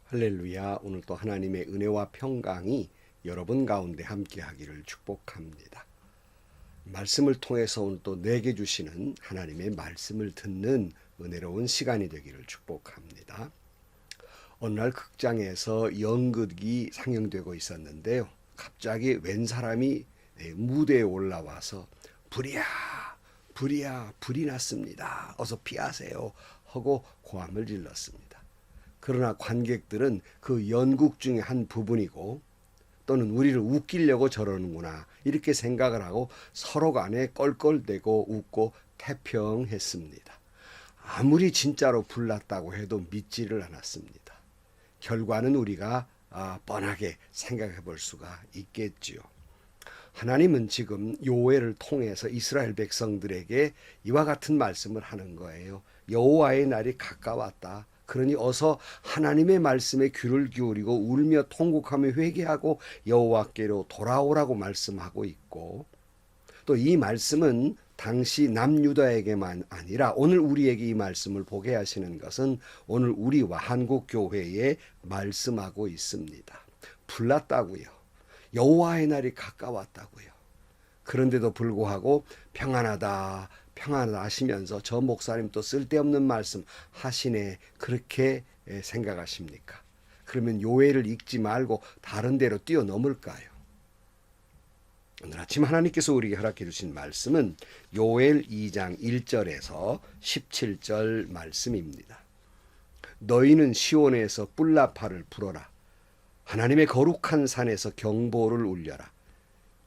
할렐루야. 오늘 또 하나님의 은혜와 평강이 여러분 가운데 함께하기를 축복합니다. 말씀을 통해서 오늘 또 내게 주시는 하나님의 말씀을 듣는 은혜로운 시간이 되기를 축복합니다. 어느 날 극장에서 연극이 상영되고 있었는데요. 갑자기 웬 사람이 무대에 올라와서 불이야 불이야 불이 났습니다. 어서 피하세요 하고 고함을 질렀습니다. 그러나 관객들은 그 연극 중에 한 부분이고 또는 우리를 웃기려고 저러는구나 이렇게 생각을 하고 서로 간에 껄껄대고 웃고 태평했습니다. 아무리 진짜로 불났다고 해도 믿지를 않았습니다. 결과는 우리가 뻔하게 생각해 볼 수가 있겠지요. 하나님은 지금 요엘을 통해서 이스라엘 백성들에게 이와 같은 말씀을 하는 거예요. 여호와의 날이 가까웠다. 그러니 어서 하나님의 말씀에 귀를 기울이고 울며 통곡하며 회개하고 여호와께로 돌아오라고 말씀하고 있고, 또 이 말씀은 당시 남유다에게만 아니라 오늘 우리에게 이 말씀을 보게 하시는 것은 오늘 우리와 한국교회에 말씀하고 있습니다. 불났다고요. 여호와의 날이 가까웠다고요. 그런데도 불구하고 평안하다 하시면서 저 목사님 또 쓸데없는 말씀 하시네 그렇게 생각하십니까? 그러면 요엘을 읽지 말고 다른 데로 뛰어넘을까요? 오늘 아침 하나님께서 우리에게 허락해 주신 말씀은 요엘 2장 1절에서 17절 말씀입니다. 너희는 시온에서 뿔나팔을 불어라. 하나님의 거룩한 산에서 경보를 울려라.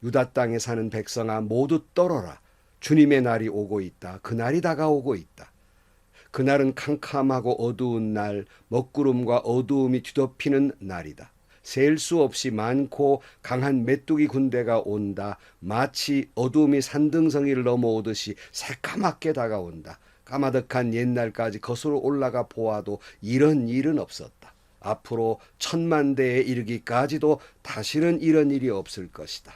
유다 땅에 사는 백성아 모두 떨어라. 주님의 날이 오고 있다. 그날이 다가오고 있다. 그날은 캄캄하고 어두운 날, 먹구름과 어두움이 뒤덮이는 날이다. 셀 수 없이 많고 강한 메뚜기 군대가 온다. 마치 어두움이 산등성이를 넘어오듯이 새까맣게 다가온다. 까마득한 옛날까지 거슬러 올라가 보아도 이런 일은 없었다. 앞으로 10,000,000대에 이르기까지도 다시는 이런 일이 없을 것이다.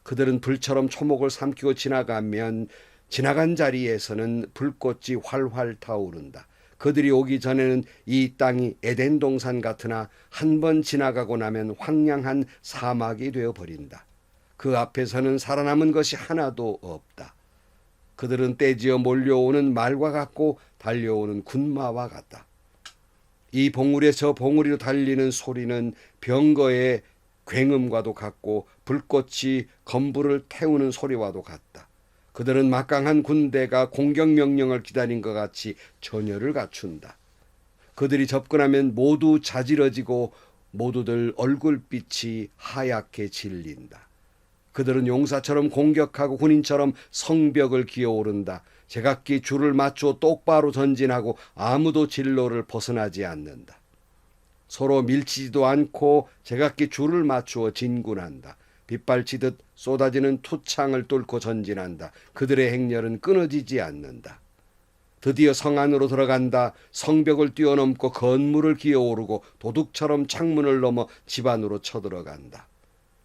그들은 불처럼 초목을 삼키고 지나가면 지나간 자리에서는 불꽃이 활활 타오른다. 그들이 오기 전에는 이 땅이 에덴 동산 같으나 한 번 지나가고 나면 황량한 사막이 되어버린다. 그 앞에서는 살아남은 것이 하나도 없다. 그들은 떼지어 몰려오는 말과 같고 달려오는 군마와 같다. 이 봉우리에 저 봉우리로 달리는 소리는 병거의 굉음과도 같고 불꽃이 건불을 태우는 소리와도 같다. 그들은 막강한 군대가 공격 명령을 기다린 것 같이 전열을 갖춘다. 그들이 접근하면 모두 자지러지고 모두들 얼굴빛이 하얗게 질린다. 그들은 용사처럼 공격하고 군인처럼 성벽을 기어오른다. 제각기 줄을 맞추어 똑바로 전진하고 아무도 진로를 벗어나지 않는다. 서로 밀치지도 않고 제각기 줄을 맞추어 진군한다. 빗발치듯 쏟아지는 투창을 뚫고 전진한다. 그들의 행렬은 끊어지지 않는다. 드디어 성 안으로 들어간다. 성벽을 뛰어넘고 건물을 기어오르고 도둑처럼 창문을 넘어 집 안으로 쳐들어간다.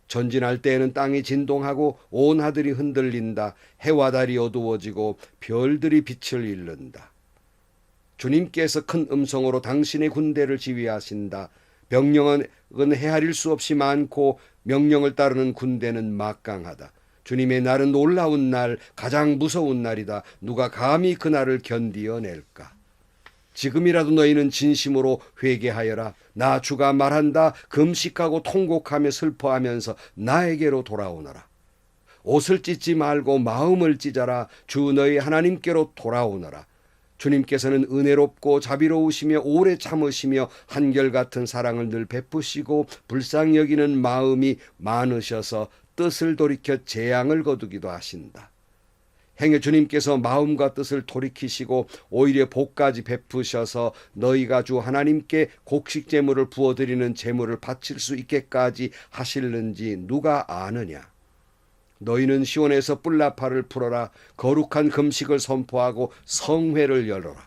전진할 때에는 땅이 진동하고 온 하늘이 흔들린다. 해와 달이 어두워지고 별들이 빛을 잃는다. 주님께서 큰 음성으로 당신의 군대를 지휘하신다. 명령은 헤아릴 수 없이 많고 명령을 따르는 군대는 막강하다. 주님의 날은 놀라운 날, 가장 무서운 날이다. 누가 감히 그 날을 견디어낼까? 지금이라도 너희는 진심으로 회개하여라. 나 주가 말한다. 금식하고 통곡하며 슬퍼하면서 나에게로 돌아오너라. 옷을 찢지 말고 마음을 찢어라. 주 너희 하나님께로 돌아오너라. 주님께서는 은혜롭고 자비로우시며 오래 참으시며 한결같은 사랑을 늘 베푸시고 불쌍히 여기는 마음이 많으셔서 뜻을 돌이켜 재앙을 거두기도 하신다. 행여 주님께서 마음과 뜻을 돌이키시고 오히려 복까지 베푸셔서 너희가 주 하나님께 곡식 제물을 부어드리는 제물을 바칠 수 있게까지 하실는지 누가 아느냐. 너희는 시온에서 뿔나팔을 풀어라. 거룩한 금식을 선포하고 성회를 열어라.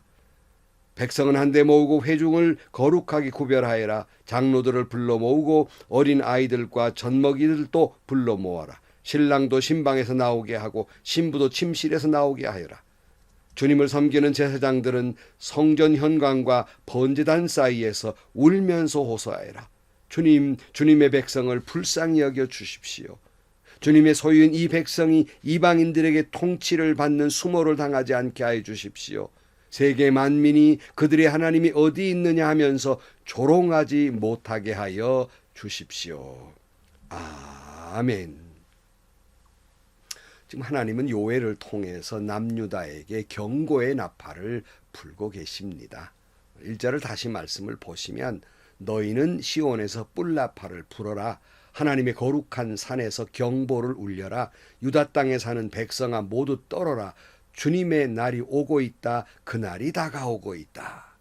백성은 한데 모으고 회중을 거룩하게 구별하여라. 장로들을 불러 모으고 어린 아이들과 젖먹이들도 불러 모아라. 신랑도 신방에서 나오게 하고 신부도 침실에서 나오게 하여라. 주님을 섬기는 제사장들은 성전 현관과 번제단 사이에서 울면서 호소하여라. 주님의 백성을 불쌍히 여겨 주십시오. 주님의 소유인 이 백성이 이방인들에게 통치를 받는 수모를 당하지 않게 하여 주십시오. 세계 만민이 그들의 하나님이 어디 있느냐 하면서 조롱하지 못하게 하여 주십시오. 아멘. 지금 하나님은 요엘을 통해서 남유다에게 경고의 나팔을 불고 계십니다. 1절을 다시 말씀을 보시면 너희는 시온에서 뿔나팔을 불어라. 하나님의 거룩한 산에서 경보를 울려라. 유다 땅에 사는 백성아 모두 떨어라. 주님의 날이 오고 있다. 그 날이 다가오고 있다.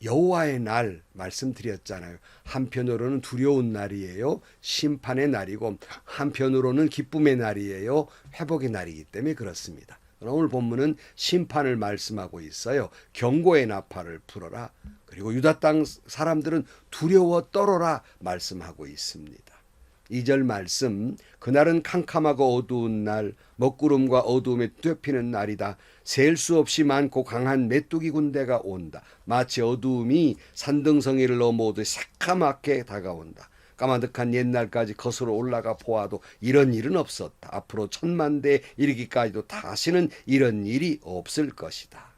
여호와의 날 말씀드렸잖아요. 한편으로는 두려운 날이에요. 심판의 날이고 한편으로는 기쁨의 날이에요. 회복의 날이기 때문에 그렇습니다. 오늘 본문은 심판을 말씀하고 있어요. 경고의 나팔을 불어라. 그리고 유다 땅 사람들은 두려워 떨어라 말씀하고 있습니다. 2절 말씀, 그날은 캄캄하고 어두운 날, 먹구름과 어두움에 뒤덮이는 날이다. 셀 수 없이 많고 강한 메뚜기 군대가 온다. 마치 어두움이 산등성이를 넘어오듯 새까맣게 다가온다. 까마득한 옛날까지 거슬러 올라가 보아도 이런 일은 없었다. 앞으로 1000만 대 이르기까지도 다시는 이런 일이 없을 것이다.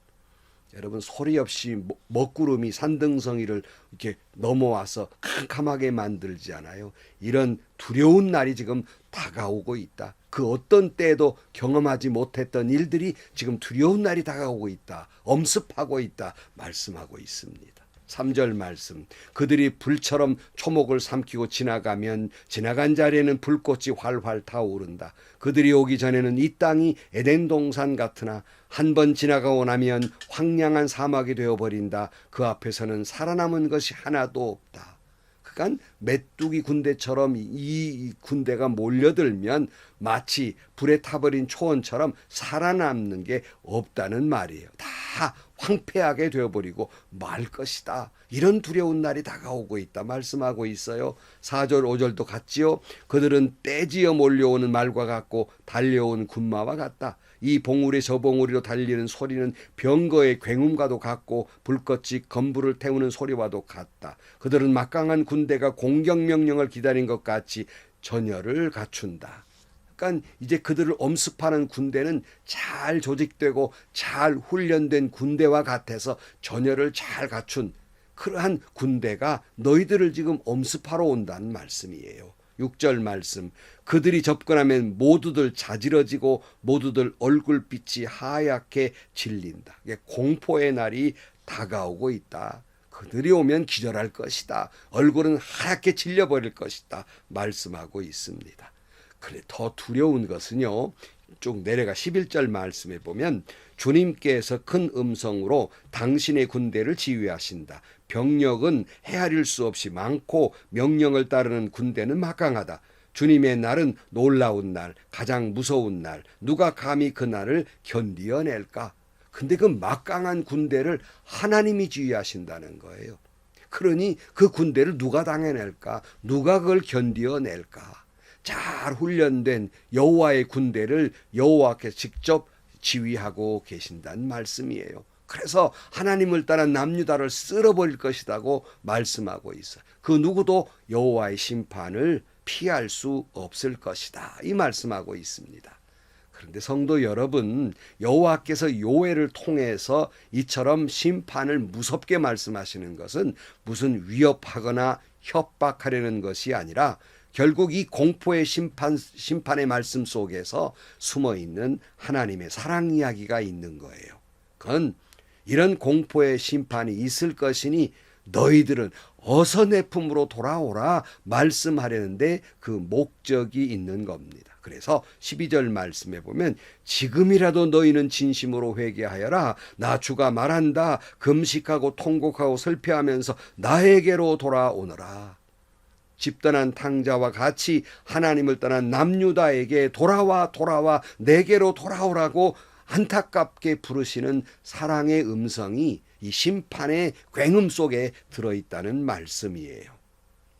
여러분, 소리 없이 먹구름이 산등성이를 이렇게 넘어와서 캄캄하게 만들지 않아요. 이런 두려운 날이 지금 다가오고 있다. 그 어떤 때에도 경험하지 못했던 일들이 지금 두려운 날이 다가오고 있다. 엄습하고 있다. 말씀하고 있습니다. 3절 말씀, 그들이 불처럼 초목을 삼키고 지나가면 지나간 자리에는 불꽃이 활활 타오른다. 그들이 오기 전에는 이 땅이 에덴 동산 같으나 한 번 지나가고 나면 황량한 사막이 되어버린다. 그 앞에서는 살아남은 것이 하나도 없다. 그러니까 메뚜기 군대처럼 이 군대가 몰려들면 마치 불에 타버린 초원처럼 살아남는 게 없다는 말이에요. 다 황폐하게 되어버리고 말 것이다. 이런 두려운 날이 다가오고 있다 말씀하고 있어요. 4절 5절도 같지요. 그들은 떼지어 몰려오는 말과 같고 달려온 군마와 같다. 이 봉우리 저 봉우리로 달리는 소리는 병거의 굉음과도 같고 불꽃이 건불을 태우는 소리와도 같다. 그들은 막강한 군대가 공격 명령을 기다린 것 같이 전열을 갖춘다. 그러니까 이제 그들을 엄습하는 군대는 잘 조직되고 잘 훈련된 군대와 같아서 전열을 잘 갖춘 그러한 군대가 너희들을 지금 엄습하러 온다는 말씀이에요. 6절 말씀, 그들이 접근하면 모두들 자지러지고 모두들 얼굴빛이 하얗게 질린다. 공포의 날이 다가오고 있다. 그들이 오면 기절할 것이다. 얼굴은 하얗게 질려버릴 것이다. 말씀하고 있습니다. 그래, 더 두려운 것은요, 쭉 내려가 11절 말씀에 보면 주님께서 큰 음성으로 당신의 군대를 지휘하신다. 병력은 헤아릴 수 없이 많고 명령을 따르는 군대는 막강하다. 주님의 날은 놀라운 날, 가장 무서운 날. 누가 감히 그 날을 견디어낼까? 근데 그 막강한 군대를 하나님이 지휘하신다는 거예요. 그러니 그 군대를 누가 당해낼까? 누가 그걸 견디어낼까? 잘 훈련된 여호와의 군대를 여호와께서 직접 지휘하고 계신다는 말씀이에요. 그래서 하나님을 따라 남유다를 쓸어버릴 것이라고 말씀하고 있어요. 그 누구도 여호와의 심판을 피할 수 없을 것이다. 이 말씀하고 있습니다. 그런데 성도 여러분, 여호와께서 요엘을 통해서 이처럼 심판을 무섭게 말씀하시는 것은 무슨 위협하거나 협박하려는 것이 아니라 결국 이 공포의 심판의 말씀 속에서 숨어있는 하나님의 사랑 이야기가 있는 거예요. 그건 이런 공포의 심판이 있을 것이니 너희들은 어서 내 품으로 돌아오라 말씀하려는데 그 목적이 있는 겁니다. 그래서 12절 말씀에 보면 지금이라도 너희는 진심으로 회개하여라. 나 주가 말한다. 금식하고 통곡하고 슬퍼하면서 나에게로 돌아오너라. 집 떠난 탕자와 같이 하나님을 떠난 남유다에게 돌아와 내게로 돌아오라고 안타깝게 부르시는 사랑의 음성이 이 심판의 굉음 속에 들어있다는 말씀이에요.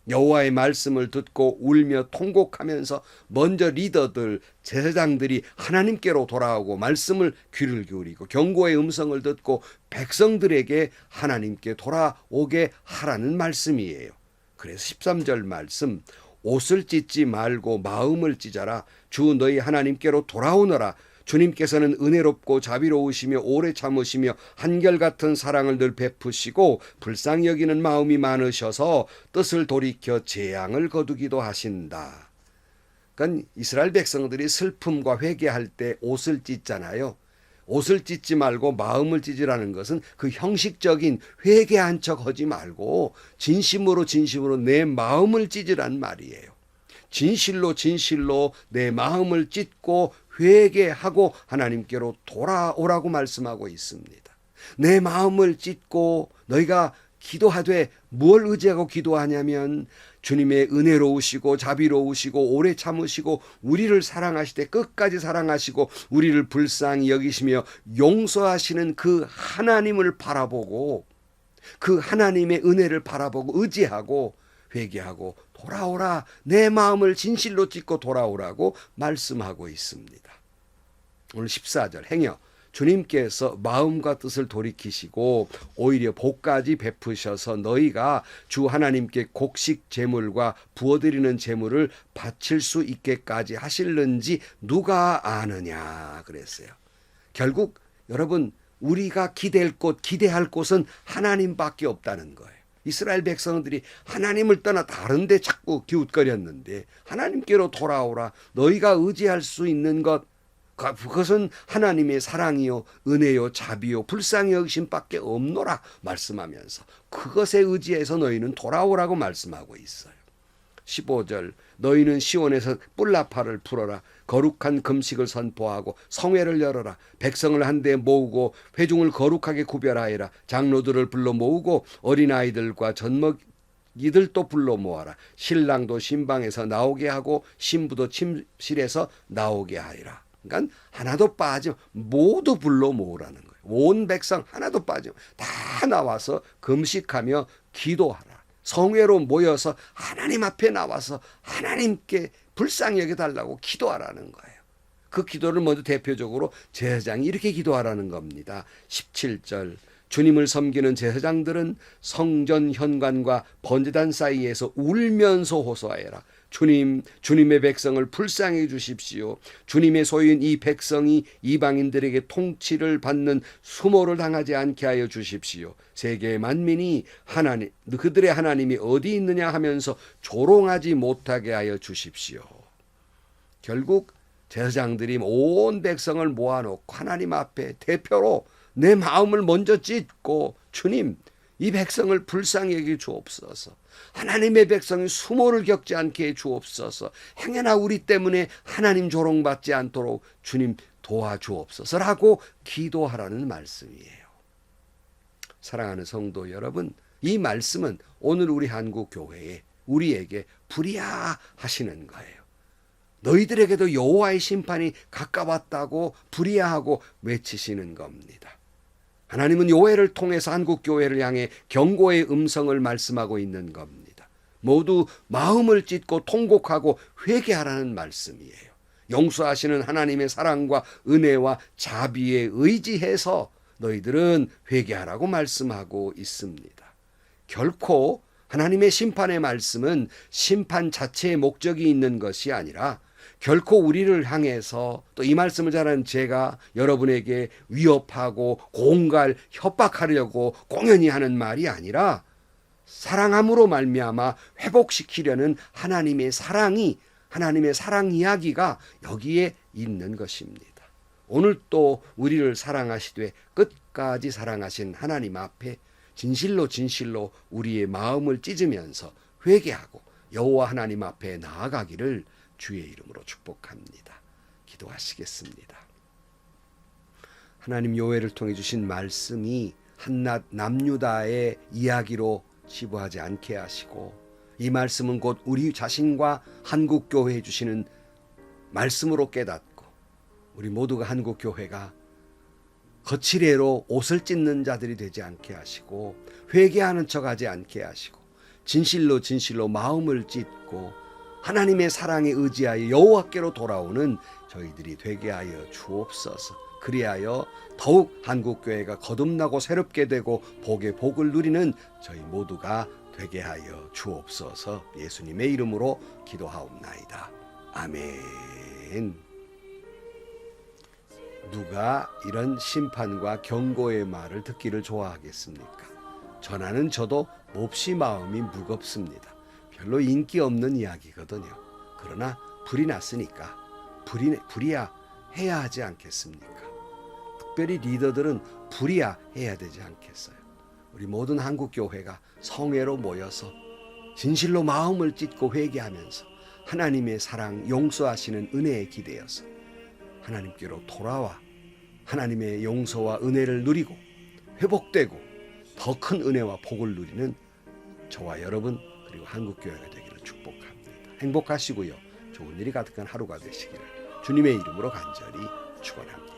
여호와의 말씀을 듣고 울며 통곡하면서 먼저 리더들, 제사장들이 하나님께로 돌아오고 말씀을 귀를 기울이고 경고의 음성을 듣고 백성들에게 하나님께 돌아오게 하라는 말씀이에요. 그래서 13절 말씀, 옷을 찢지 말고 마음을 찢어라. 주 너희 하나님께로 돌아오너라. 주님께서는 은혜롭고 자비로우시며 오래 참으시며 한결같은 사랑을 늘 베푸시고 불쌍히 여기는 마음이 많으셔서 뜻을 돌이켜 재앙을 거두기도 하신다. 그러니까 이스라엘 백성들이 슬픔과 회개할 때 옷을 찢잖아요. 옷을 찢지 말고 마음을 찢으라는 것은 그 형식적인 회개한 척 하지 말고 진심으로 내 마음을 찢으란 말이에요. 진실로 내 마음을 찢고 회개하고 하나님께로 돌아오라고 말씀하고 있습니다. 내 마음을 찢고 너희가 기도하되 뭘 의지하고 기도하냐면 주님의 은혜로우시고 자비로우시고 오래 참으시고 우리를 사랑하시되 끝까지 사랑하시고 우리를 불쌍히 여기시며 용서하시는 그 하나님을 바라보고 그 하나님의 은혜를 바라보고 의지하고 회개하고 돌아오라. 내 마음을 진실로 찢고 돌아오라고 말씀하고 있습니다. 오늘 14절 행여 주님께서 마음과 뜻을 돌이키시고 오히려 복까지 베푸셔서 너희가 주 하나님께 곡식 제물과 부어드리는 제물을 바칠 수 있게까지 하실는지 누가 아느냐 그랬어요. 결국 여러분 우리가 기대할 곳은 하나님밖에 없다는 거예요. 이스라엘 백성들이 하나님을 떠나 다른 데 자꾸 기웃거렸는데 하나님께로 돌아오라. 너희가 의지할 수 있는 것 그것은 하나님의 사랑이요 은혜요 자비요 불쌍히 여기심밖에 없노라 말씀하면서 그것에 의지해서 너희는 돌아오라고 말씀하고 있어요. 15절 너희는 시온에서 뿔나파를 풀어라. 거룩한 금식을 선포하고 성회를 열어라. 백성을 한데 모으고 회중을 거룩하게 구별하여라. 장로들을 불러 모으고 어린아이들과 젖먹이들도 불러 모아라. 신랑도 신방에서 나오게 하고 신부도 침실에서 나오게 하리라. 그러니까 하나도 빠지면 모두 불러 모으라는 거예요. 온 백성 하나도 빠지면 다 나와서 금식하며 기도하라. 성회로 모여서 하나님 앞에 나와서 하나님께 불쌍히 여겨달라고 기도하라는 거예요. 그 기도를 먼저 대표적으로 제사장이 이렇게 기도하라는 겁니다. 17절 주님을 섬기는 제사장들은 성전 현관과 번제단 사이에서 울면서 호소하여라. 주님의 백성을 불쌍히 해 주십시오. 주님의 소유인 이 백성이 이방인들에게 통치를 받는 수모를 당하지 않게 하여 주십시오. 세계 만민이 그들의 하나님이 어디 있느냐 하면서 조롱하지 못하게 하여 주십시오. 결국 제사장들이 온 백성을 모아놓고 하나님 앞에 대표로 내 마음을 먼저 찢고 주님 이 백성을 불쌍히 여겨 주옵소서. 하나님의 백성이 수모를 겪지 않게 해 주옵소서. 행여나 우리 때문에 하나님 조롱받지 않도록 주님 도와주옵소서라고 기도하라는 말씀이에요. 사랑하는 성도 여러분, 이 말씀은 오늘 우리 한국 교회에 우리에게 불이야하시는 거예요. 너희들에게도 여호와의 심판이 가까웠다고 불이야하고 외치시는 겁니다. 하나님은 교회를 통해서 한국 교회를 향해 경고의 음성을 말씀하고 있는 겁니다. 모두 마음을 찢고 통곡하고 회개하라는 말씀이에요. 용서하시는 하나님의 사랑과 은혜와 자비에 의지해서 너희들은 회개하라고 말씀하고 있습니다. 결코 하나님의 심판의 말씀은 심판 자체의 목적이 있는 것이 아니라 결코 우리를 향해서 또 이 말씀을 잘하는 제가 여러분에게 위협하고 공갈 협박하려고 공연히 하는 말이 아니라 사랑함으로 말미암아 회복시키려는 하나님의 사랑 이야기가 여기에 있는 것입니다. 오늘 또 우리를 사랑하시되 끝까지 사랑하신 하나님 앞에 진실로 우리의 마음을 찢으면서 회개하고 여호와 하나님 앞에 나아가기를 주의 이름으로 축복합니다. 기도하시겠습니다. 하나님 교회를 통해 주신 말씀이 한낱 남유다의 이야기로 치부하지 않게 하시고 이 말씀은 곧 우리 자신과 한국 교회에 주시는 말씀으로 깨닫고 우리 모두가 한국 교회가 거칠애로 옷을 찢는 자들이 되지 않게 하시고 회개하는 척하지 않게 하시고 진실로 진실로 마음을 찢고 하나님의 사랑에 의지하여 여호와께로 돌아오는 저희들이 되게 하여 주옵소서. 그리하여 더욱 한국교회가 거듭나고 새롭게 되고 복의 복을 누리는 저희 모두가 되게 하여 주옵소서. 예수님의 이름으로 기도하옵나이다. 아멘. 누가 이런 심판과 경고의 말을 듣기를 좋아하겠습니까? 전하는 저도 몹시 마음이 무겁습니다. 별로 인기 없는 이야기거든요. 그러나 불이 났으니까 불이야 해야 하지 않겠습니까? 특별히 리더들은 불이야 해야 되지 않겠어요? 우리 모든 한국교회가 성회로 모여서 진실로 마음을 찢고 회개하면서 하나님의 사랑 용서하시는 은혜에 기대어서 하나님께로 돌아와 하나님의 용서와 은혜를 누리고 회복되고 더 큰 은혜와 복을 누리는 저와 여러분 그리고 한국교회가 되기를 축복합니다. 행복하시고요. 좋은 일이 가득한 하루가 되시기를 주님의 이름으로 간절히 축원합니다.